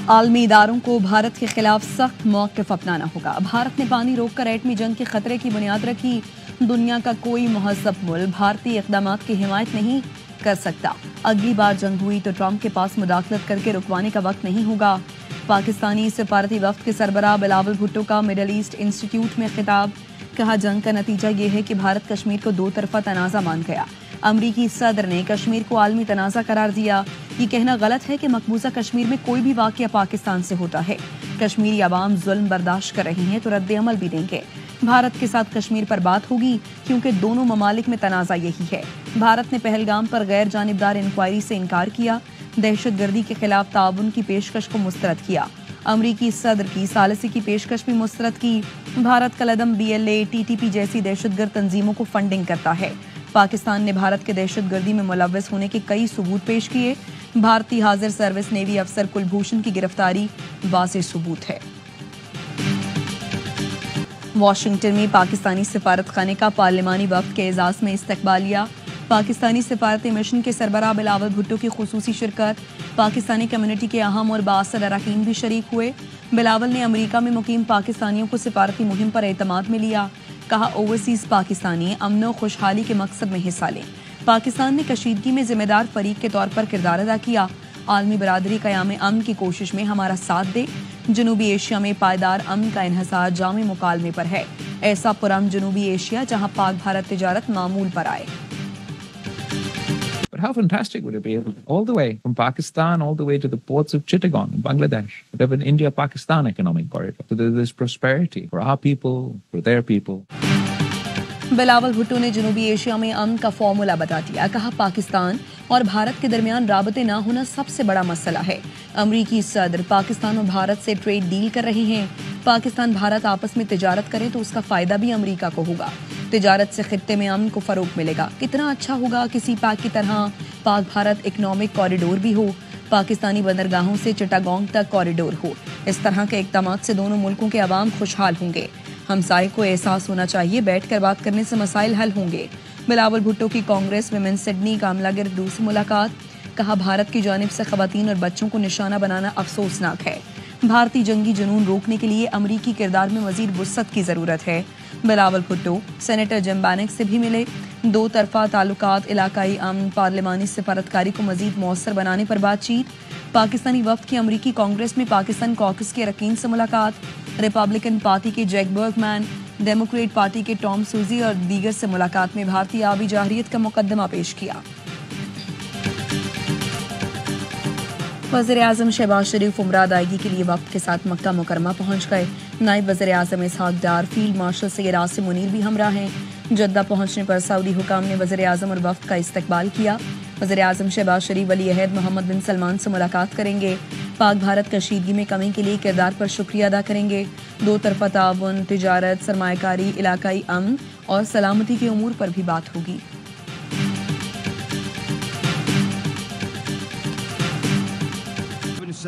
عالمی اداروں کو بھارت کے خلاف سخت موقف اپنانا ہوگا۔ بھارت نے پانی روک کر ایٹمی جنگ کے خطرے کی بنیاد رکھی۔ دنیا کا کوئی مہذب ملک بھارتی اقدامات کی حمایت نہیں کر سکتا۔ اگلی بار جنگ ہوئی تو ٹرمپ کے پاس مداخلت کر کے رکوانے کا وقت نہیں ہوگا۔ پاکستانی سفارتی وفد کے سربراہ بلاول بھٹو کا مڈل ایسٹ انسٹی ٹیوٹ میں خطاب۔ کہا جنگ کا نتیجہ یہ ہے کہ بھارت کشمیر کو دو طرفہ تنازع مان گیا۔ امریکی صدر نے کشمیر کو عالمی تنازع قرار دیا۔ یہ کہنا غلط ہے کہ مقبوضہ کشمیر میں کوئی بھی واقعہ پاکستان سے ہوتا ہے۔ کشمیری عوام ظلم برداشت کر رہی ہیں تو رد عمل بھی دیں گے۔ بھارت کے ساتھ کشمیر پر بات ہوگی کیونکہ دونوں ممالک میں تنازع یہی ہے۔ بھارت نے پہلگام پر غیر جانبدار انکوائری سے انکار کیا۔ دہشت گردی کے خلاف تعاون کی پیشکش کو مسترد کیا۔ امریکی صدر کی ثالثی کی پیشکش بھی مسترد کی۔ بھارت کل عدم BLA TTP جیسی دہشت گرد تنظیموں کو فنڈنگ کرتا ہے۔ پاکستان نے بھارت کے دہشت گردی میں ملوث ہونے کے کئی ثبوت پیش کیے۔ بھارتی حاضر سروس نیوی افسر کلبھوشن کی گرفتاری واضح ثبوت ہے۔ واشنگٹن میں پاکستانی سفارت خانے کا پارلیمانی وفد کے اعزاز میں استقبالیہ۔ پاکستانی سفارتی مشن کے سربراہ بلاول بھٹو کی خصوصی شرکت۔ پاکستانی کمیونٹی کے اہم اور بااثر اراکین بھی شریک ہوئے۔ بلاول نے امریکہ میں مقیم پاکستانیوں کو سفارتی مہم پر اعتماد میں لیا۔ کہا اوورسیز پاکستانی امن و خوشحالی کے مقصد میں حصہ لیں۔ پاکستان نے کشیدگی میں ذمہ دار فریق کے طور پر کردار ادا کیا۔ عالمی برادری قیام امن کی کوشش میں ہمارا ساتھ دے۔ جنوبی ایشیا میں پائیدار امن کا انحصار جامع مکالمے پر ہے۔ ایسا پرامن جنوبی ایشیا جہاں پاک بھارت تجارت معمول پر آئے۔ But how fantastic would it be all the way from Pakistan, all the way to the ports of Chittagong in Bangladesh, to have an India-Pakistan economic corridor, so that there's prosperity for our people, for their people. Bilawal Bhutto نے جنوبی Asia میں امن کا formula بتا دیا۔ کہا پاکستان اور بھارت کے درمیان رابطے نہ ہونا سب سے بڑا مسئلہ ہے۔ امریکی صدر پاکستان اور بھارت سے ٹریڈ ڈیل کر رہے ہیں۔ پاکستان بھارت آپس میں تجارت کریں تو اس کا فائدہ بھی امریکہ کو ہوگا۔ تجارت سے خطے میں امن کو فروغ ملے گا۔ کتنا اچھا ہوگا کسی پیک کی طرح پاک بھارت اکنامک کوریڈور بھی ہو۔ پاکستانی بندرگاہوں سے چٹاگانگ تک کوریڈور ہو۔ اس طرح کے اقدامات سے دونوں ملکوں کے عوام خوشحال ہوں گے۔ ہمسائے کو احساس ہونا چاہیے بیٹھ کر بات کرنے سے مسائل حل ہوں گے۔ بلاول بھٹو کی کانگریس ویمن سڈنی کاملا گردو سے ملاقات۔ کہا بھارت کی جانب سے خواتین اور بچوں کو نشانہ بنانا افسوسناک ہے۔ بھارتی جنگی جنون روکنے کے لیے امریکی کردار میں مزید وسعت کی ضرورت ہے۔ بلاول بھٹو سینیٹر جم بینک سے بھی ملے۔ دو طرفہ تعلقات، علاقائی امن، پارلیمانی سفارتکاری کو مزید مؤثر بنانے پر بات چیت۔ پاکستانی وفد کی امریکی کانگریس میں پاکستان کاکس کے اراکین سے ملاقات۔ ریپبلکن پارٹی کے جیک برگ مین، ڈیموکریٹ پارٹی کے ٹام سوزی اور دیگر سے ملاقات میں بھارتی آبی جارحیت کا مقدمہ پیش کیا۔ وزیر اعظم شہباز شریف عمرہ ادائیگی کے لیے وفد کے ساتھ مکہ مکرمہ پہنچ گئے۔ نائب وزیر اعظم اسحاق ڈار، فیلڈ مارشل سید عاصم منیر بھی ہمراہ ہیں۔ جدہ پہنچنے پر سعودی حکام نے وزیر اعظم اور وفد کا استقبال کیا۔ وزیر اعظم شہباز شریف ولی عہد محمد بن سلمان سے ملاقات کریں گے۔ پاک بھارت کشیدگی میں کمی کے لیے کردار پر شکریہ ادا کریں گے۔ دو طرفہ تعاون، تجارت، سرمایہ کاری، علاقائی امن اور سلامتی کے امور پر بھی بات ہوگی۔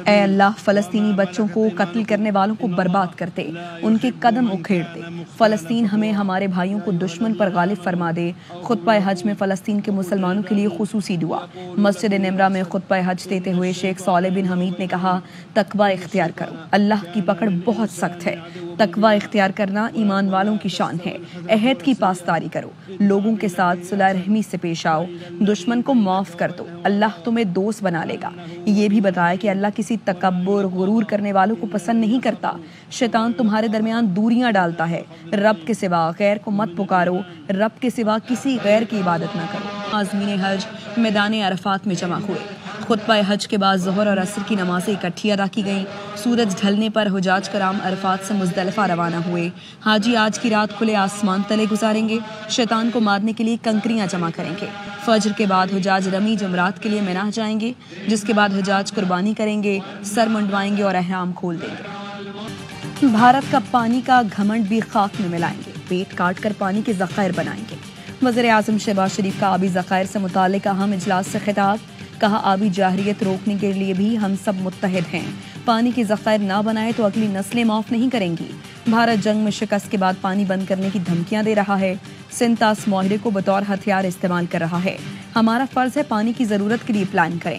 اے اللہ، فلسطینی بچوں کو قتل کرنے والوں کو برباد کرتے، ان کے قدم اکھیڑ دے۔ فلسطین ہمیں ہمارے بھائیوں کو دشمن پر غالب فرما دے۔ خطبہ حج میں فلسطین کے مسلمانوں کے لیے خصوصی دعا۔ مسجد نمرہ میں خطبہ حج دیتے ہوئے شیخ صالح بن حمید نے کہا تقوی اختیار کرو، اللہ کی پکڑ بہت سخت ہے۔ تقوی اختیار کرنا ایمان والوں کی شان ہے۔ عہد کی پاسداری کرو، لوگوں کے ساتھ صلح رحمی سے پیش آؤ، دشمن کو معاف کر دو، اللہ تمہیں دوست بنا لے گا۔ یہ بھی بتایا کہ اللہ کسی تکبر، غرور کرنے والوں کو پسند نہیں کرتا۔ شیطان تمہارے درمیان دوریاں ڈالتا ہے۔ رب کے سوا غیر کو مت پکارو، رب کے سوا کسی غیر کی عبادت نہ کرو۔ عازمین حج میدان عرفات میں جمع ہوئے۔ خطبہ حج کے بعد ظہر اور عصر کی نمازیں اکٹھی ادا کی گئیں۔ سورج ڈھلنے پر حجاج کرام عرفات سے مزدلفہ روانہ ہوئے۔ حاجی آج کی رات کھلے آسمان تلے گزاریں گے۔ شیطان کو مارنے کے لیے کنکریاں جمع کریں گے۔ فجر کے بعد حجاج رمی جمرات کے لیے مینا جائیں گے، جس کے بعد حجاج قربانی کریں گے، سر منڈوائیں گے اور احرام کھول دیں گے۔ بھارت کا پانی کا گھمنڈ بھی خاک میں ملائیں گے، پیٹ کاٹ کر پانی کے ذخائر بنائیں گے۔ وزیر اعظم شہباز شریف کا آبی ذخائر سے متعلق اہم اجلاس سے خطاب۔ کہا آبی جارحیت روکنے کے لیے بھی ہم سب متحد ہیں۔ پانی کے ذخائر نہ بنائے تو اگلی نسلیں معاف نہیں کریں گی۔ بھارت جنگ میں شکست کے بعد پانی بند کرنے کی دھمکیاں دے رہا ہے۔ سنتاس معاہدے کو بطور ہتھیار استعمال کر رہا ہے۔ ہمارا فرض ہے پانی کی ضرورت کے لیے پلان کریں۔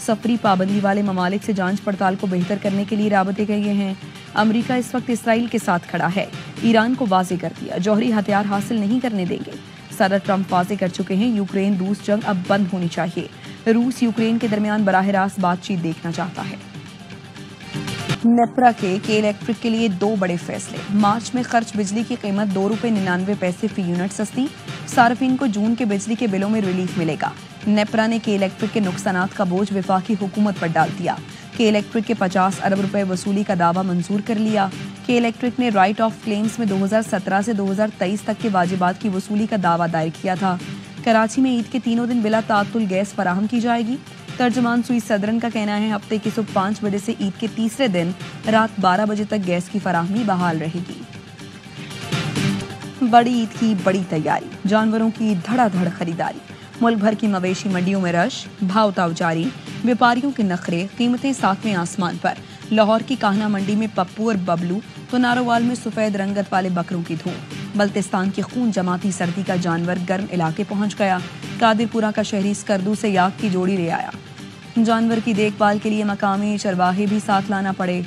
سفری پابندی والے ممالک سے جانچ پڑتال کو بہتر کرنے کے لیے رابطے کیے ہیں۔ امریکہ اس وقت اسرائیل کے ساتھ کھڑا ہے، ایران کو واضح کر دیا جوہری ہتھیار حاصل نہیں کرنے دیں گے۔ صدر ٹرمپ واضح کر چکے ہیں یوکرین روس جنگ اب بند ہونی چاہیے۔ روس یوکرین کے درمیان براہ راست بات چیت دیکھنا چاہتا ہے۔ نیپرا کے الیکٹرک کے لیے 2 بڑے فیصلے۔ مارچ میں خرچ بجلی کی قیمت ₹2.99 فی یونٹ سستی، صارفین کو جون کے بجلی کے بلوں میں ریلیف ملے گا۔ نیپرا نے الیکٹرک کے نقصانات کا بوجھ وفاقی حکومت پر ڈال دیا۔ الیکٹرک کے 50 ارب روپے وصولی کا دعویٰ منظور کر لیا۔ الیکٹرک نے رائٹ آف کلیمز میں 2017 سے 2023 تک کے واجبات کی وصولی کا دعویٰ دائر کیا تھا۔ کراچی میں عید کے تینوں دن بلا تعطل گیس فراہم کی جائے گی۔ ترجمان سوئی صدرن کا کہنا ہے ہفتے کی صبح 5 بجے سے عید کے تیسرے دن رات 12 بجے تک گیس کی فراہمی بحال رہے گی۔ بڑی عید کی بڑی تیاری، جانوروں کی دھڑا دھڑ خریداری، ملک بھر کی مویشی منڈیوں میں رش، بھاؤ تاؤ جاری، ویپاریوں کے نخرے، قیمتیں ساتویں آسمان پر۔ لاہور کی کاہنا منڈی میں پپو اور ببلو تو نارووال میں سفید رنگت والے بکروں کی دھوم۔ بلتستان کی خون جماتی سردی کا جانور گرم علاقے پہنچ گیا۔ قادر پورہ کا شہری اسکردو سے یاک کی جوڑی لے آیا۔ جانور کی دیکھ بھال کے لیے مقامی چرواہے بھی ساتھ لانا پڑے۔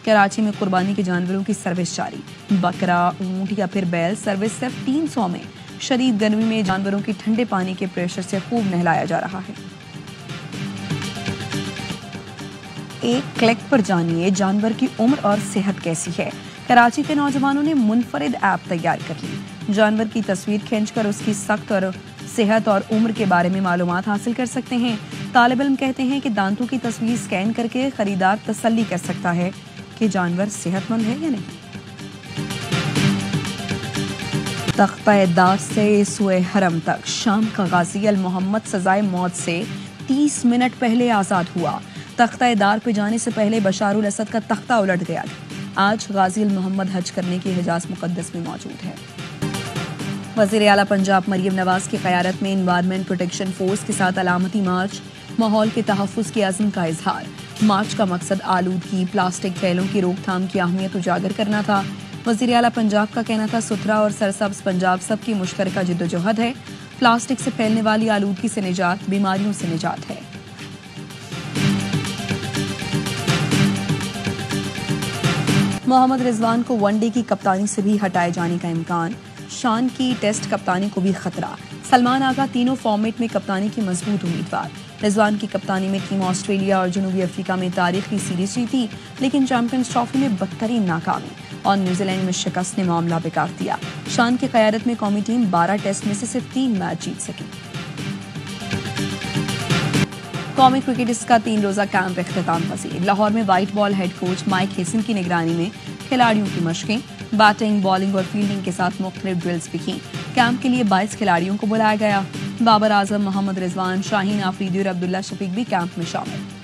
کراچی میں قربانی کے جانوروں کی سروس جاری، بکرا، اونٹ یا پھر بیل سروس صرف 300 میں۔ شدید گرمی میں جانوروں کی ٹھنڈے پانی کے پریشر سے خوب نہلایا جا رہا ہے۔ ایک کلک پر جانیے جانور کی عمر اور صحت کیسی ہے۔ کراچی کے نوجوانوں نے منفرد ایپ تیار کر لی۔ جانور کی تصویر کھینچ کر اس کی سخت اور صحت اور عمر کے بارے میں معلومات حاصل کر سکتے ہیں۔ طالب علم کہتے ہیں کہ دانتوں کی تصویر سکین کر کے خریدار تسلی کر سکتا ہے کہ جانور صحت مند ہے یا نہیں۔ تختہ دار سے سوئے حرم تک شام کا غازی المحمد سزائے موت سے 30 منٹ پہلے آزاد ہوا۔ تختہ دار پہ جانے سے پہلے بشار الاسد کا تختہ الٹ گیا۔ آج غازی المحمد حج کرنے کی حجاز مقدس میں موجود ہے۔ وزیر اعلیٰ پنجاب مریم نواز کی قیادت میں انوائرمنٹ پروٹیکشن فورس کے ساتھ علامتی مارچ، ماحول کے تحفظ کے عزم کا اظہار۔ مارچ کا مقصد آلودگی، پلاسٹک تھیلوں کی روک تھام کی اہمیت اجاگر کرنا تھا۔ وزیر اعلیٰ پنجاب کا کہنا تھا ستھرا اور سرسبز پنجاب سب کی مشترکہ جدوجہد ہے۔ پلاسٹک سے پھیلنے والی آلودگی سے نجات بیماریوں سے نجات ہے۔ محمد رضوان کو ون ڈے کی کپتانی سے بھی ہٹائے جانے کا امکان، شان کی ٹیسٹ کپتانی کو بھی خطرہ۔ سلمان آغا تینوں فارمیٹ میں کپتانی کی مضبوط امیدوار۔ رضوان کی کپتانی میں ٹیم آسٹریلیا اور جنوبی افریقہ میں تاریخی سیریز جیتی، لیکن چیمپئنز ٹرافی میں بدترین ناکامی اور نیوزی لینڈ میں شکست نے معاملہ بگاڑ دیا۔ شان کی قیادت میں قومی ٹیم 12 ٹیسٹ میں سے صرف 3 میچ جیت سکی۔ قومی کرکٹرز کا 3 روزہ کیمپ اختتام پذیر۔ لاہور میں white ball head coach mic ہیسن کی نگرانی میں کھلاڑیوں کی مشقیں، بیٹنگ، بالنگ اور فیلڈنگ کے ساتھ مختلف ڈرلز بھی کی۔ کیمپ کے لیے 22 کھلاڑیوں کو بلایا گیا۔ بابر اعظم، محمد رضوان، شاہین آفریدی اور عبداللہ شفیق بھی کیمپ میں شامل۔